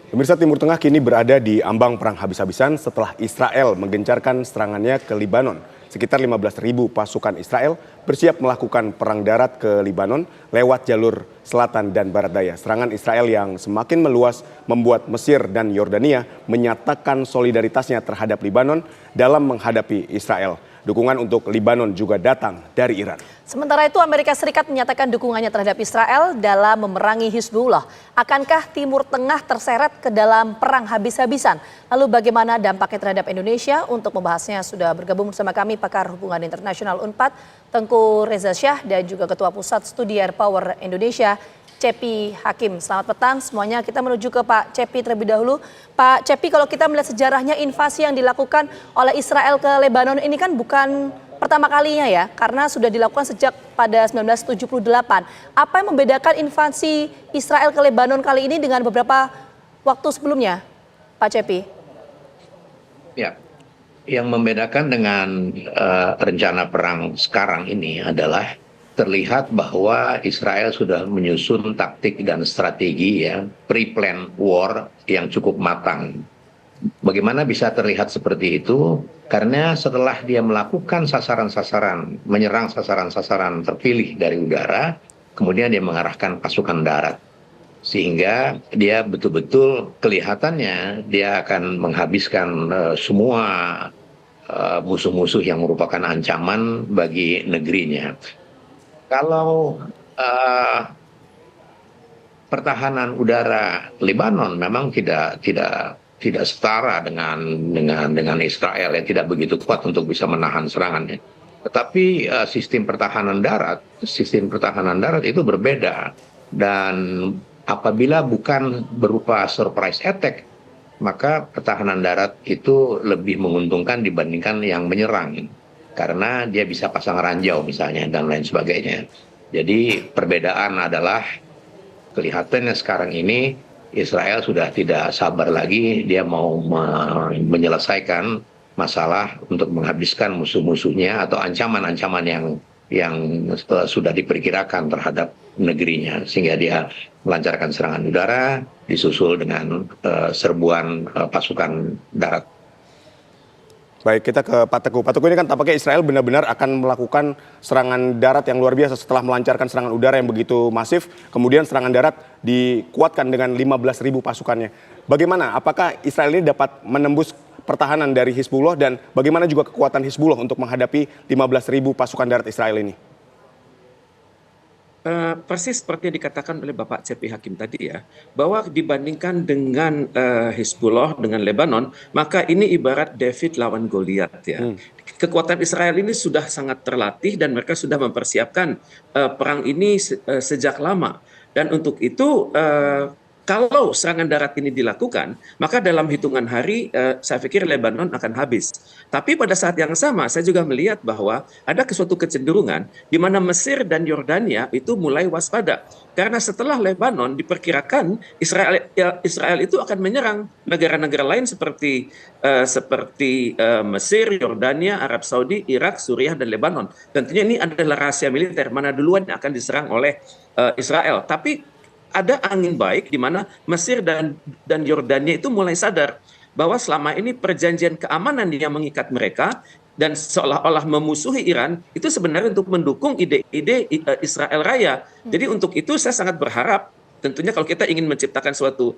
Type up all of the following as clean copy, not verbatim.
Pemirsa, Timur Tengah kini berada di ambang perang habis-habisan setelah Israel menggencarkan serangannya ke Libanon. Sekitar 15.000 pasukan Israel bersiap melakukan perang darat ke Libanon lewat jalur selatan dan barat daya. Serangan Israel yang semakin meluas membuat Mesir dan Yordania menyatakan solidaritasnya terhadap Libanon dalam menghadapi Israel. Dukungan untuk Libanon juga datang dari Iran. Sementara itu Amerika Serikat menyatakan dukungannya terhadap Israel dalam memerangi Hizbullah. Akankah Timur Tengah terseret ke dalam perang habis-habisan? Lalu bagaimana dampaknya terhadap Indonesia? Untuk membahasnya sudah bergabung bersama kami pakar hubungan internasional UNPAD, Tengku Reza Syah, dan juga Ketua Pusat Studi Air Power Indonesia, Cepi Hakim. Selamat petang semuanya. Kita menuju ke Pak Cepi terlebih dahulu. Pak Cepi, kalau kita melihat sejarahnya invasi yang dilakukan oleh Israel ke Lebanon ini kan bukan pertama kalinya ya, karena sudah dilakukan sejak pada 1978. Apa yang membedakan invasi Israel ke Lebanon kali ini dengan beberapa waktu sebelumnya, Pak Cepi? Ya, yang membedakan dengan rencana perang sekarang ini adalah terlihat bahwa Israel sudah menyusun taktik dan strategi ya, pre-plan war yang cukup matang. Bagaimana bisa terlihat seperti itu? Karena setelah dia melakukan sasaran-sasaran, menyerang sasaran-sasaran terpilih dari udara, kemudian dia mengarahkan pasukan darat. Sehingga dia betul-betul kelihatannya dia akan menghabiskan semua musuh-musuh yang merupakan ancaman bagi negerinya. Kalau pertahanan udara Lebanon memang tidak setara dengan Israel, yang tidak begitu kuat untuk bisa menahan serangannya. Tetapi sistem pertahanan darat itu berbeda, dan apabila bukan berupa surprise attack, maka pertahanan darat itu lebih menguntungkan dibandingkan yang menyerang, karena dia bisa pasang ranjau misalnya dan lain sebagainya. Jadi perbedaan adalah kelihatannya sekarang ini Israel sudah tidak sabar lagi, dia mau menyelesaikan masalah untuk menghabiskan musuh-musuhnya atau ancaman-ancaman yang sudah diperkirakan terhadap negerinya, sehingga dia melancarkan serangan udara disusul dengan serbuan pasukan darat. Baik, kita ke Pak Teguh. Pak Teguh, ini kan tampaknya Israel benar-benar akan melakukan serangan darat yang luar biasa setelah melancarkan serangan udara yang begitu masif. Kemudian serangan darat dikuatkan dengan 15.000 pasukannya. Bagaimana? Apakah Israel ini dapat menembus pertahanan dari Hizbullah, dan bagaimana juga kekuatan Hizbullah untuk menghadapi 15.000 pasukan darat Israel ini? Persis seperti yang dikatakan oleh Bapak Cepi Hakim tadi ya, bahwa dibandingkan dengan Hizbullah dengan Lebanon, maka ini ibarat David lawan Goliat ya. Kekuatan Israel ini sudah sangat terlatih dan mereka sudah mempersiapkan perang ini sejak lama. Dan untuk itu kalau serangan darat ini dilakukan, maka dalam hitungan hari saya pikir Lebanon akan habis. Tapi pada saat yang sama saya juga melihat bahwa ada suatu kecenderungan di mana Mesir dan Yordania itu mulai waspada. Karena setelah Lebanon diperkirakan Israel itu akan menyerang negara-negara lain seperti Mesir, Yordania, Arab Saudi, Irak, Suriah, dan Lebanon. Tentunya ini adalah rahasia militer, mana duluan yang akan diserang oleh Israel. Tapi ada angin baik di mana Mesir dan Yordania itu mulai sadar bahwa selama ini perjanjian keamanan yang mengikat mereka dan seolah-olah memusuhi Iran itu sebenarnya untuk mendukung ide-ide Israel Raya. Jadi untuk itu saya sangat berharap, tentunya kalau kita ingin menciptakan suatu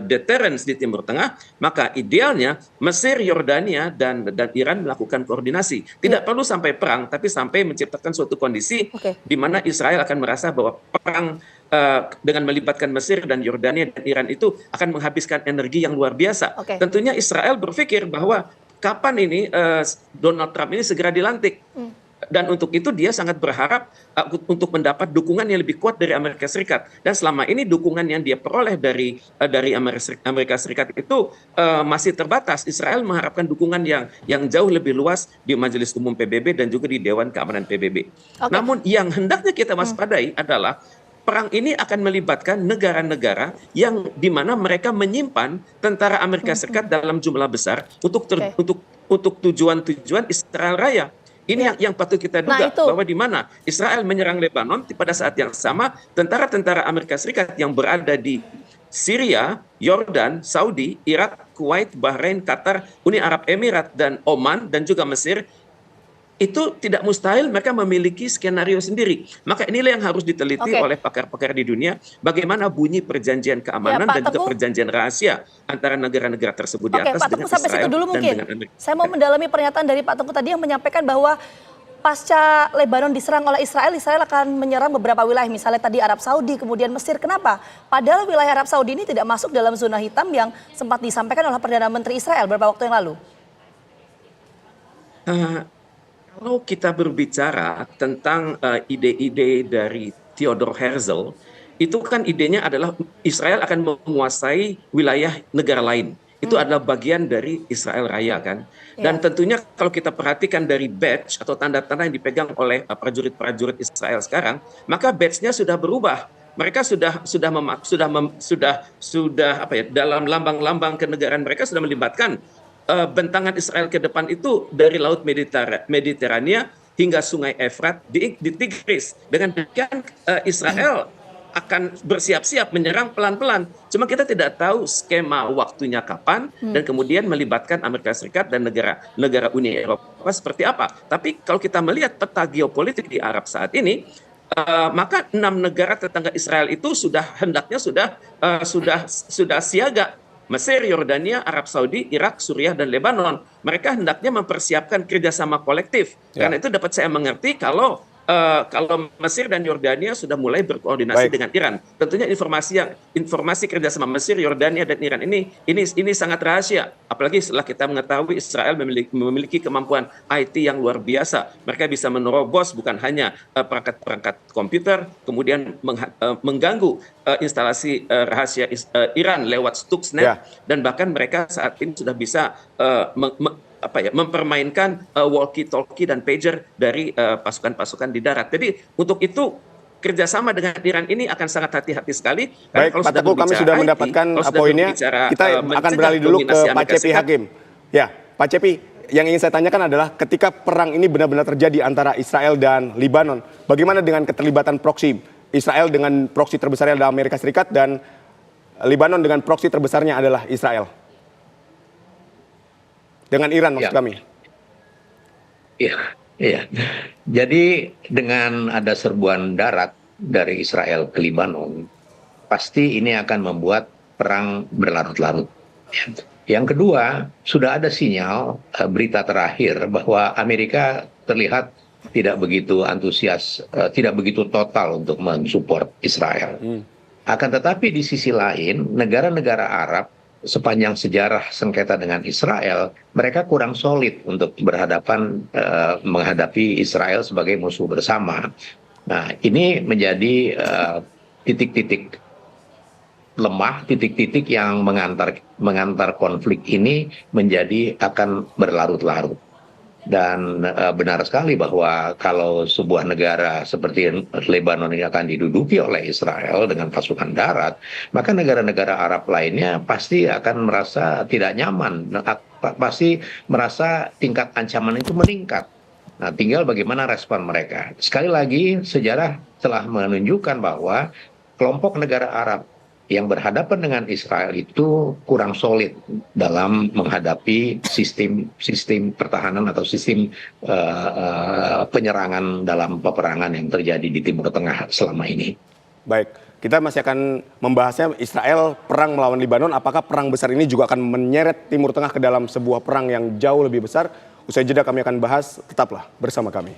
deterrence di Timur Tengah, maka idealnya Mesir, Yordania, dan Iran melakukan koordinasi. Tidak perlu sampai perang, tapi sampai menciptakan suatu kondisi di mana Israel akan merasa bahwa perang dengan melibatkan Mesir dan Yordania dan Iran itu akan menghabiskan energi yang luar biasa. Tentunya Israel berpikir bahwa kapan ini Donald Trump ini segera dilantik. Dan untuk itu dia sangat berharap untuk mendapat dukungan yang lebih kuat dari Amerika Serikat. Dan selama ini dukungan yang dia peroleh dari Amerika Serikat itu masih terbatas. Israel mengharapkan dukungan yang jauh lebih luas di Majelis Umum PBB dan juga di Dewan Keamanan PBB. Namun yang hendaknya kita waspadai adalah perang ini akan melibatkan negara-negara yang di mana mereka menyimpan tentara Amerika Serikat dalam jumlah besar untuk tujuan-tujuan Israel Raya. Ini yang patut kita duga, bahwa di mana Israel menyerang Lebanon pada saat yang sama tentara-tentara Amerika Serikat yang berada di Syria, Yordan, Saudi, Irak, Kuwait, Bahrain, Qatar, Uni Arab Emirat, dan Oman, dan juga Mesir, itu tidak mustahil mereka memiliki skenario sendiri. Maka inilah yang harus diteliti oleh pakar-pakar di dunia, bagaimana bunyi perjanjian keamanan dan juga perjanjian rahasia antara negara-negara tersebut di atas dengan Pak Teguh, sampai situ Israel dulu dan mungkin. dengan Amerika. Saya mau mendalami pernyataan dari Pak Teguh tadi yang menyampaikan bahwa pasca Lebanon diserang oleh Israel, Israel akan menyerang beberapa wilayah, misalnya tadi Arab Saudi, kemudian Mesir. Kenapa? Padahal wilayah Arab Saudi ini tidak masuk dalam zona hitam yang sempat disampaikan oleh Perdana Menteri Israel beberapa waktu yang lalu. Kalau kita berbicara tentang ide-ide dari Theodor Herzl, itu kan idenya adalah Israel akan menguasai wilayah negara lain. Itu adalah bagian dari Israel Raya kan. Dan tentunya kalau kita perhatikan dari badge atau tanda-tanda yang dipegang oleh prajurit-prajurit Israel sekarang, maka badge-nya sudah berubah. Mereka sudah dalam lambang-lambang kenegaraan mereka sudah melibatkan bentangan Israel ke depan itu dari Laut Mediterania hingga Sungai Efrat di Tigris. Dengan demikian Israel akan bersiap-siap menyerang pelan-pelan. Cuma kita tidak tahu skema waktunya kapan dan kemudian melibatkan Amerika Serikat dan negara Uni Eropa seperti apa. Tapi kalau kita melihat peta geopolitik di Arab saat ini, maka 6 negara tetangga Israel itu hendaknya sudah siaga. Mesir, Yordania, Arab Saudi, Irak, Suriah, dan Lebanon. Mereka hendaknya mempersiapkan kerjasama kolektif. Karena itu dapat saya mengerti kalau Mesir dan Yordania sudah mulai berkoordinasi dengan Iran. Tentunya informasi kerjasama Mesir, Yordania, dan Iran ini sangat rahasia. Apalagi setelah kita mengetahui Israel memiliki kemampuan IT yang luar biasa. Mereka bisa menerobos bukan hanya perangkat-perangkat komputer, kemudian mengganggu instalasi rahasia Iran lewat Stuxnet, dan bahkan mereka saat ini sudah bisa mempermainkan walkie-talkie dan pager dari pasukan-pasukan di darat. Jadi untuk itu kerjasama dengan Iran ini akan sangat hati-hati sekali. Baik, Pak Teguh, kami sudah mendapatkan poinnya. Kita akan beralih dulu ke Pak Cepi Hakim. Ya, Pak Cepi, yang ingin saya tanyakan adalah ketika perang ini benar-benar terjadi antara Israel dan Lebanon, bagaimana dengan keterlibatan proksi Israel dengan proksi terbesarnya adalah Amerika Serikat dan Lebanon dengan proksi terbesarnya adalah Israel? Dengan Iran maksud kami. Iya. Jadi dengan ada serbuan darat dari Israel ke Lebanon, pasti ini akan membuat perang berlarut-larut. Yang kedua, sudah ada sinyal berita terakhir bahwa Amerika terlihat tidak begitu antusias, tidak begitu total untuk mensupport Israel. Akan tetapi di sisi lain, negara-negara Arab sepanjang sejarah sengketa dengan Israel, mereka kurang solid untuk menghadapi Israel sebagai musuh bersama. Nah, ini menjadi titik-titik lemah, titik-titik yang mengantar konflik ini menjadi akan berlarut-larut. Dan benar sekali bahwa kalau sebuah negara seperti Lebanon ini akan diduduki oleh Israel dengan pasukan darat, maka negara-negara Arab lainnya pasti akan merasa tidak nyaman, pasti merasa tingkat ancaman itu meningkat. Nah, tinggal bagaimana respon mereka. Sekali lagi, sejarah telah menunjukkan bahwa kelompok negara Arab yang berhadapan dengan Israel itu kurang solid dalam menghadapi sistem pertahanan atau sistem penyerangan dalam peperangan yang terjadi di Timur Tengah selama ini. Baik, kita masih akan membahasnya Israel perang melawan Lebanon. Apakah perang besar ini juga akan menyeret Timur Tengah ke dalam sebuah perang yang jauh lebih besar? Usai jeda kami akan bahas, tetaplah bersama kami.